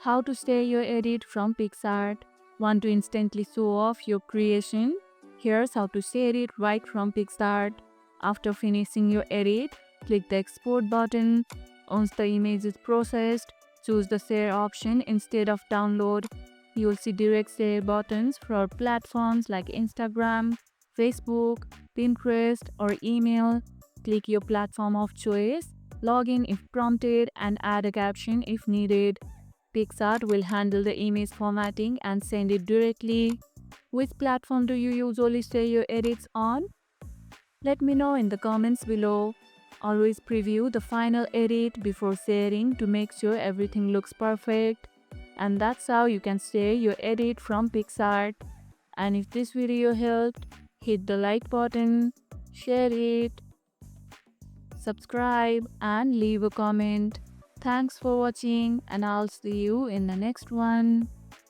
How to share your edit from Picsart. Want to instantly show off your creation? Here's how to share it right from Picsart. After finishing your edit, click the export button. Once the image is processed, choose the share option instead of download. You'll see direct share buttons for platforms like Instagram, Facebook, Pinterest, or email. Click your platform of choice, log in if prompted, and add a caption if needed. Picsart will handle the image formatting and send it directly. Which platform do you usually share your edits on? Let me know in the comments below. Always preview the final edit before sharing to make sure everything looks perfect. And that's how you can share your edit from Picsart. And if this video helped, hit the like button, share it, subscribe, and leave a comment. Thanks for watching, and I'll see you in the next one.